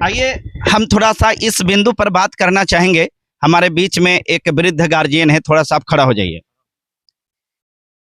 आइए हम थोड़ा सा इस बिंदु पर बात करना चाहेंगे। हमारे बीच में एक वृद्ध गार्जियन है, थोड़ा सा आप खड़ा हो जाइए।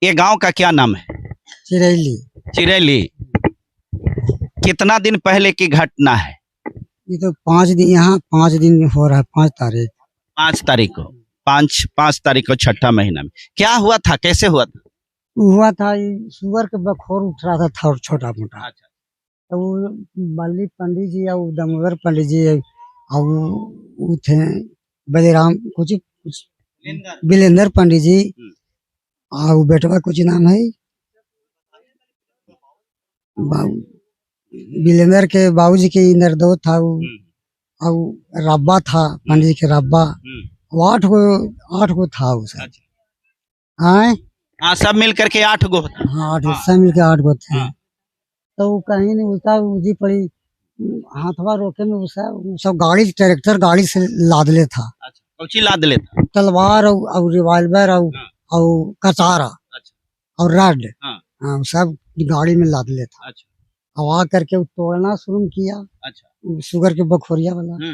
ये गांव का क्या नाम है? चिरैली। चिरैली। कितना दिन पहले की घटना है? ये तो 5 दिन, यहाँ 5 दिन हो रहा है। 5 तारीख 5 तारीख को, 5 तारीख को, छठा महीना में क्या हुआ था, कैसे हुआ था? हुआ था। ये शुगर के बखोर उठ रहा था छोटा मोटा। अच्छा। तो वो बाली पंडित जी और दामोदर पंडित जी और वो थे बलिराम कुछ बिलेंदर पंडित जी और बेटवा कुछ नाम है बिलेंदर के बाबूजी के नरदो था वो, और रब्बा था पंडित जी के रब्बा। वो 8 गो था वो सब। हाँ हाँ, सब मिल करके 8 गो होता। हाँ 8 सब मिल के 8 गो थे। तो वो कहीं नहीं उसका उजी पड़ी हाथवा रोके में उसका सब गाड़ी ट्रैक्टर गाड़ी से लाद ले था। अच्छा, कौची लाद लेता? तलवार और रिवाल्वर और कटारा और रड। हाँ सब गाड़ी में लाद ले था। अच्छा। अब आ करके वो तोड़ना शुरू किया। अच्छा। शुगर के बखोरिया वाला।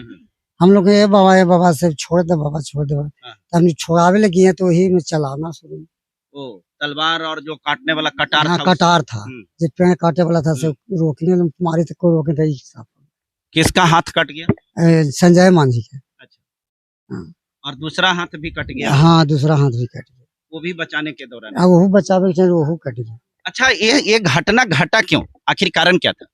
हम लोग ये बाबा से छोड़ दे बाबा, छोड़ दे। तो हम छोड़ावे लगी है तो वही में चलाना शुरू। ओ, तलवार और जो काटने वाला कटार हाँ था, कटार था जिस पेड़ काटे वाला था से रोकने मारी तो कोई रोके नहीं। किसका हाथ कट गया? संजय मांझी के। अच्छा। हाँ। और दूसरा हाथ भी कट गया? हाँ दूसरा हाथ भी कट गया, वो भी बचाने के दौरान? हाँ वो बचावे के वो कट गया। अच्छा, ये घटना घटा क्यों, आखिर कारण क्या था?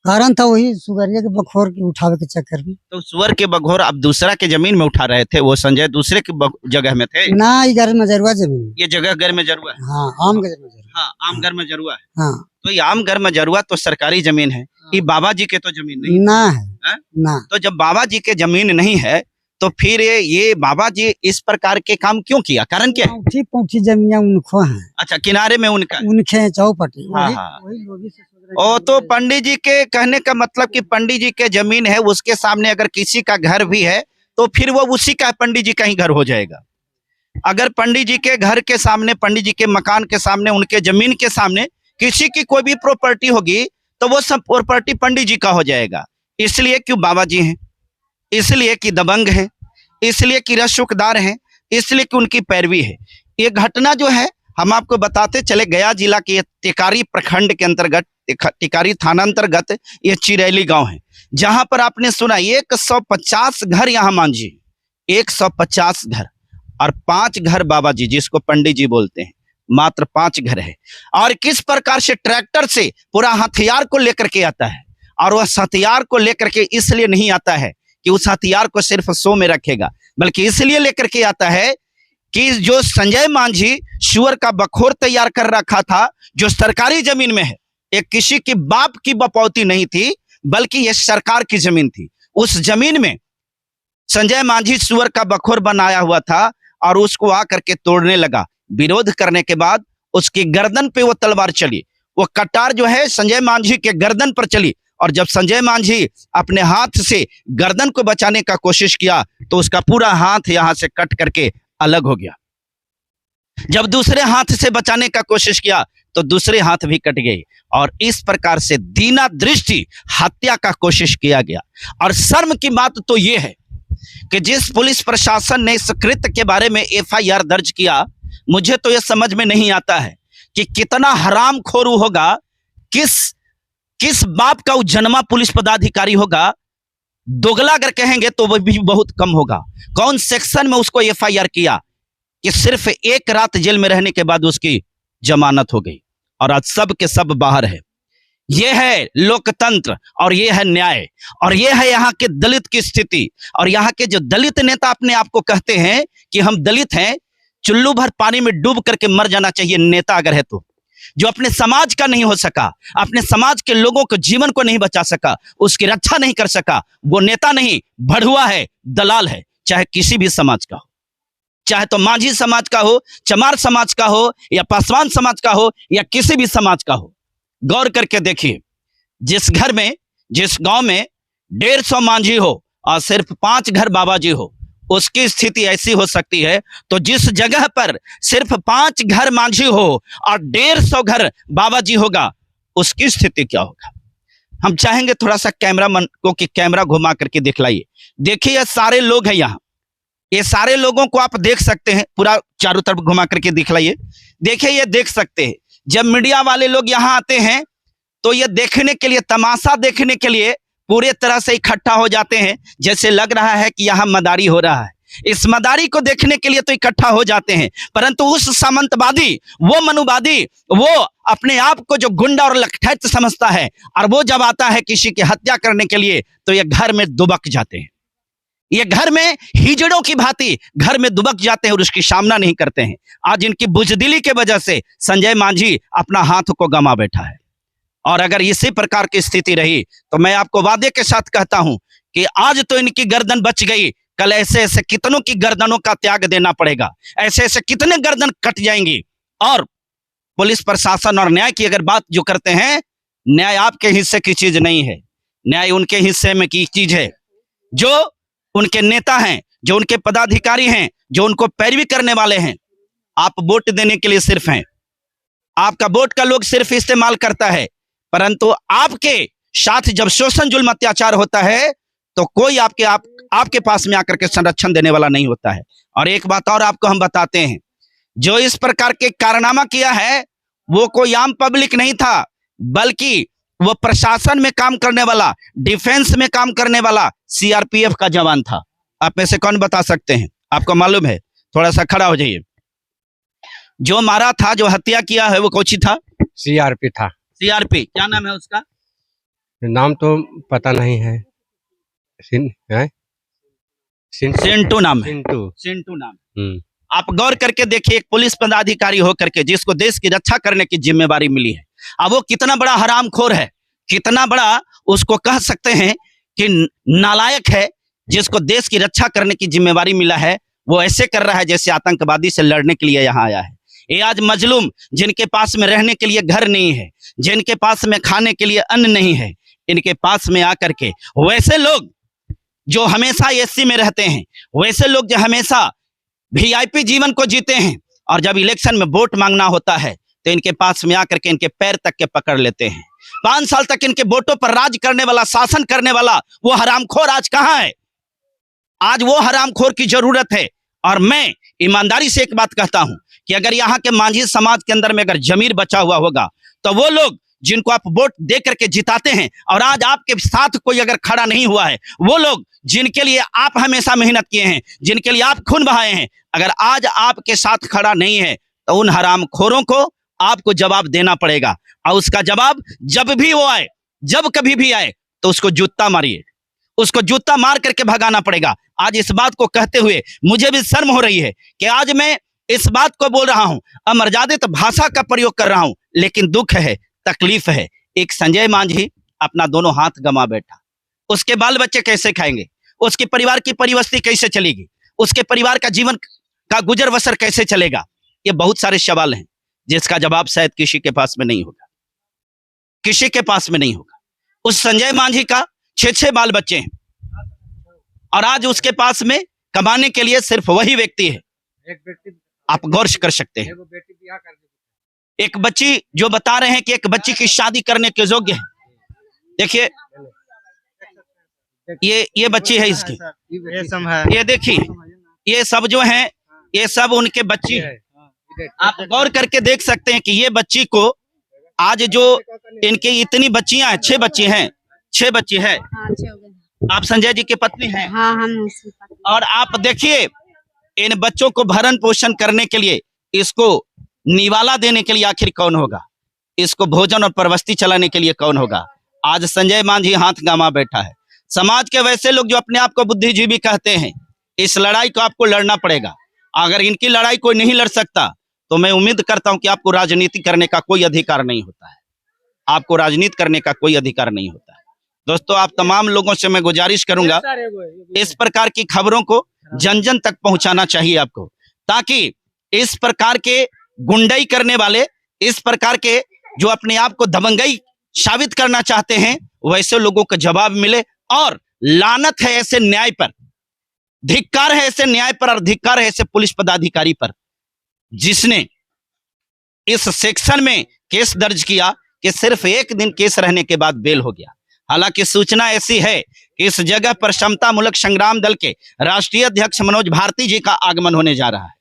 कारण था वही सुगरिया के बखोर के उठावे के चक्कर में। तो सुअर के बघोर अब दूसरा के जमीन में उठा रहे थे, वो संजय दूसरे के जगह में थे ना। ये घर में जरुआ जमीन, ये जगह घर में जरुआ है। हाँ आम घर में जरुआ। हाँ, आम घर में जरुआ है। हाँ तो ये आम घर में जरुआ तो सरकारी जमीन है। ये बाबा जी के तो जमीन नहीं ना है, ना। तो जब बाबा जी के जमीन नहीं है तो फिर ये बाबा जी इस प्रकार के काम क्यों किया, कारण क्या है? पौठी पौठी जमीन उनको है। अच्छा, किनारे में उनका, उनके चौपटी। हाँ। ओ, तो पंडित जी के कहने का मतलब कि पंडित जी के जमीन है, उसके सामने अगर किसी का घर भी है तो फिर वो उसी का पंडित जी का ही घर हो जाएगा। अगर पंडित जी के घर के सामने, पंडित जी के मकान के सामने, उनके जमीन के सामने किसी की कोई भी प्रॉपर्टी होगी तो वो सब प्रॉपर्टी पंडित जी का हो जाएगा। इसलिए क्यों बाबा जी हैं, इसलिए कि दबंग है, इसलिए कि रसूखदार हैं, इसलिए कि उनकी पैरवी है। ये घटना जो है हम आपको बताते चले, गया जिला के टिकारी प्रखंड के अंतर्गत, टिकारी थाना अंतर्गत ये चिरैली गांव है, जहां पर आपने सुना 150 घर यहाँ मांझी, 150 घर और 5 घर बाबा जी जिसको पंडित जी बोलते हैं, मात्र 5 घर है। और किस प्रकार से ट्रैक्टर से पूरा हथियार को लेकर के आता है, और वह हथियार को लेकर के इसलिए नहीं आता है कि उस हथियार को सिर्फ शो में रखेगा, बल्कि इसलिए लेकर के आता है कि जो संजय मांझी सुअर का बखोर तैयार कर रखा था, जो सरकारी जमीन में है, एक किसी की बाप की बपौती नहीं थी बल्कि यह सरकार की जमीन थी। उस जमीन में संजय मांझी सुअर का बखोर बनाया हुआ था और उसको आकर के तोड़ने लगा। विरोध करने के बाद उसकी गर्दन पे वो तलवार चली, वो कटार जो है संजय मांझी के गर्दन पर चली, और जब संजय मांझी अपने हाथ से गर्दन को बचाने का कोशिश किया तो उसका पूरा हाथ यहां से कट करके अलग हो गया। जब दूसरे हाथ से बचाने का कोशिश किया तो दूसरे हाथ भी कट गए, और इस प्रकार से दीना दृष्टि हत्या का कोशिश किया गया। और शर्म की बात तो यह है कि जिस पुलिस प्रशासन ने इस कृत्य के बारे में FIR दर्ज किया, मुझे तो यह समझ में नहीं आता है कि कितना हरामखोरू होगा, किस बाप का वो जन्मा पुलिस पदाधिकारी होगा। दोगला अगर कहेंगे तो वह भी बहुत कम होगा। कौन सेक्शन में उसको FIR किया कि सिर्फ 1 रात जेल में रहने के बाद उसकी जमानत हो गई, और आज सब के सब बाहर है। यह है लोकतंत्र और यह है न्याय, और यह है यहाँ के दलित की स्थिति। और यहाँ के जो दलित नेता अपने आप को कहते हैं कि हम दलित हैं, चुल्लू भर पानी में डूब करके मर जाना चाहिए नेता अगर है तो। जो अपने समाज का नहीं हो सका, अपने समाज के लोगों को जीवन को नहीं बचा सका, उसकी रक्षा नहीं कर सका, वो नेता नहीं, बढ़ुआ है, दलाल है, चाहे किसी भी समाज का हो, चाहे तो मांझी समाज का हो, चमार समाज का हो, या पासवान समाज का हो, या किसी भी समाज का हो। गौर करके देखिए, जिस घर में, जिस गांव में 150 मांझी हो और सिर्फ 5 घर बाबा जी हो, उसकी स्थिति ऐसी हो सकती है। तो जिस जगह पर सिर्फ 5 घर मांझी हो और 150 घर बाबा जी होगा, उसकी स्थिति क्या होगा? हम चाहेंगे थोड़ा सा कैमरा मन को कि कैमरा घुमा करके दिखलाइए। देखिए ये सारे लोग हैं यहाँ, ये सारे लोगों को आप देख सकते हैं, पूरा चारों तरफ घुमा करके दिखलाइए। देखिए ये देख सकते हैं, जब मीडिया वाले लोग यहाँ आते हैं तो ये देखने के लिए, तमाशा देखने के लिए पूरे तरह से इकट्ठा हो जाते हैं, जैसे लग रहा है कि यहाँ मदारी हो रहा है। इस मदारी को देखने के लिए तो इकट्ठा हो जाते हैं, परंतु उस सामंतवादी, वो मनुवादी, वो अपने आप को जो गुंडा और लठैत समझता है, और वो जब आता है किसी की हत्या करने के लिए तो ये घर में दुबक जाते हैं। ये घर में हिजड़ों की भांति घर में दुबक जाते हैं और उसकी सामना नहीं करते हैं। आज इनकी बुजदिली के वजह से संजय मांझी अपना हाथ को गंवा बैठा है। और अगर इसी प्रकार की स्थिति रही तो मैं आपको वादे के साथ कहता हूं कि आज तो इनकी गर्दन बच गई, कल ऐसे ऐसे कितनों की गर्दनों का त्याग देना पड़ेगा, ऐसे ऐसे कितने गर्दन कट जाएंगी। और पुलिस प्रशासन और न्याय की अगर बात जो करते हैं, न्याय आपके हिस्से की चीज नहीं है, न्याय उनके हिस्से में की चीज है। जो उनके नेता हैं, जो उनके पदाधिकारी हैं, जो उनको पैरवी करने वाले हैं, आप वोट देने के लिए सिर्फ हैं, आपका वोट का लोग सिर्फ इस्तेमाल करता है, परंतु आपके साथ जब शोषण जुल्म अत्याचार होता है तो कोई आपके पास में आकर के संरक्षण देने वाला नहीं होता है। और एक बात और आपको हम बताते हैं, जो इस प्रकार के कारनामा किया है वो कोई आम पब्लिक नहीं था, बल्कि वो प्रशासन में काम करने वाला, डिफेंस में काम करने वाला सीआरपीएफ का जवान था। आप में से कौन बता सकते हैं? आपको मालूम है? थोड़ा सा खड़ा हो जाइए। जो मारा था, जो हत्या किया है, वो कौन था? सीआरपी था। सीआरपी, क्या नाम है उसका? नाम तो पता नहीं है। सिंटू नाम है। सिंटू नाम। आप गौर करके देखिए, एक पुलिस पदाधिकारी होकर के जिसको देश की रक्षा करने की जिम्मेवारी मिली है, अब वो कितना बड़ा हरामखोर है, कितना बड़ा उसको कह सकते हैं कि नालायक है, जिसको देश की रक्षा करने की जिम्मेवारी मिला है, वो ऐसे कर रहा है जैसे आतंकवादी से लड़ने के लिए यहाँ आया है। ये आज मजलूम, जिनके पास में रहने के लिए घर नहीं है, जिनके पास में खाने के लिए अन्न नहीं है, इनके पास में आकर के वैसे लोग जो हमेशा एसी में रहते हैं, वैसे लोग जो हमेशा वीआईपी जीवन को जीते हैं, और जब इलेक्शन में वोट मांगना होता है तो इनके पास में आकर के इनके पैर तक के पकड़ लेते हैं। 5 साल तक इनके वोटों पर राज करने वाला, शासन करने वाला वो हरामखोर आज कहाँ है? आज वो हरामखोर की जरूरत है। और मैं ईमानदारी से एक बात कहता हूं कि अगर यहाँ के मांझी समाज के अंदर में अगर जमीर बचा हुआ होगा तो वो लोग जिनको आप वोट दे करके जिताते हैं, और आज आपके साथ कोई अगर खड़ा नहीं हुआ है, वो लोग जिनके लिए आप हमेशा मेहनत किए हैं, जिनके लिए आप खून बहाए हैं, अगर आज आपके साथ खड़ा नहीं है तो उन हरामखोरों को आपको जवाब देना पड़ेगा। और उसका जवाब जब भी वो आए, जब कभी भी आए, तो उसको जूता मारिए, उसको जूता मार करके भगाना पड़ेगा। आज इस बात को कहते हुए मुझे भी शर्म हो रही है कि आज मैं इस बात को बोल रहा हूं, अमर्यादित भाषा का प्रयोग कर रहा हूं, लेकिन दुख है, तकलीफ है। एक संजय मांझी अपना दोनों हाथ गंवा बैठा, उसके बाल बच्चे कैसे खाएंगे, उसके परिवार की परिवस्थी कैसे चलेगी, उसके परिवार का जीवन का गुजर बसर कैसे चलेगा? ये बहुत सारे सवाल हैं जिसका जवाब शायद किसी के पास में नहीं होगा, किसी के पास में नहीं होगा। उस संजय मांझी का 6 बाल बच्चे हैं, और आज उसके पास में कमाने के लिए सिर्फ वही व्यक्ति है। आप गौर कर सकते हैं, एक बच्ची जो बता रहे हैं कि एक बच्ची की शादी करने के योग्य है। देखिए ये बच्ची है इसकी, ये देखिए, ये सब जो हैं, ये सब उनके बच्ची है। आप गौर करके देख सकते हैं कि ये बच्ची को आज जो इनकी इतनी बच्चियां हैं, 6 बच्ची हैं, 6 बच्ची है। आप संजय जी की पत्नी हैं? हाँ, हम। और आप देखिए, इन बच्चों को भरण पोषण करने के लिए, इसको निवाला देने के लिए आखिर कौन होगा? इसको भोजन और परवस्ती चलाने के लिए कौन होगा? आज संजय मांझी हाथ गंवा बैठा है। समाज के वैसे लोग जो अपने आप को बुद्धिजीवी कहते हैं, इस लड़ाई को आपको लड़ना पड़ेगा। अगर इनकी लड़ाई कोई नहीं लड़ सकता तो मैं उम्मीद करता हूं कि आपको राजनीति करने का कोई अधिकार नहीं होता है, आपको राजनीति करने का कोई अधिकार नहीं होता है। दोस्तों, आप तमाम लोगों से मैं गुजारिश करूंगा, इस प्रकार की खबरों को जन जन तक पहुंचाना चाहिए आपको, ताकि इस प्रकार के गुंडाई करने वाले, इस प्रकार के जो अपने आप को दबंगई साबित करना चाहते हैं, वैसे लोगों को जवाब मिले। और लानत है ऐसे न्याय पर, धिक्कार है ऐसे न्याय पर, और धिक्कार है ऐसे पुलिस पदाधिकारी पर जिसने इस सेक्शन में केस दर्ज किया कि सिर्फ 1 दिन केस रहने के बाद बेल हो गया। हालांकि सूचना ऐसी है कि इस जगह पर समता मूलक संग्राम दल के राष्ट्रीय अध्यक्ष मनोज भारती जी का आगमन होने जा रहा है।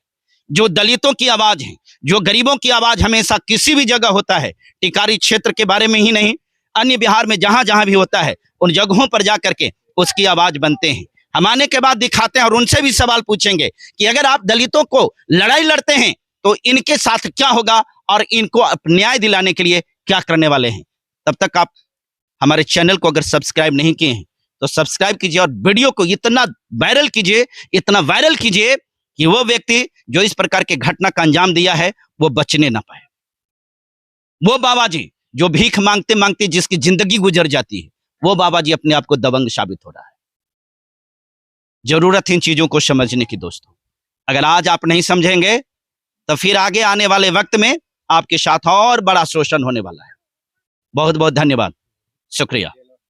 जो दलितों की आवाज है, जो गरीबों की आवाज हमेशा किसी भी जगह होता है, टिकारी क्षेत्र के बारे में ही नहीं, अन्य बिहार में जहां जहां भी होता है, उन जगहों पर जाकर के उसकी आवाज बनते हैं। हम आने के बाद दिखाते हैं और उनसे भी सवाल पूछेंगे कि अगर आप दलितों को लड़ाई लड़ते हैं तो इनके साथ क्या होगा और इनको न्याय दिलाने के लिए क्या करने वाले हैं। तब तक आप हमारे चैनल को अगर सब्सक्राइब नहीं किए हैं तो सब्सक्राइब कीजिए और वीडियो को इतना वायरल कीजिए, इतना वायरल कीजिए कि वो व्यक्ति जो इस प्रकार के घटना का अंजाम दिया है वो बचने ना पाए। वो बाबा जी जो भीख मांगते मांगते जिसकी जिंदगी गुजर जाती है, वो बाबा जी अपने आप को दबंग साबित हो रहा है। जरूरत इन चीजों को समझने की दोस्तों। अगर आज आप नहीं समझेंगे तो फिर आगे आने वाले वक्त में आपके साथ और बड़ा शोषण होने वाला है। बहुत बहुत धन्यवाद, शुक्रिया।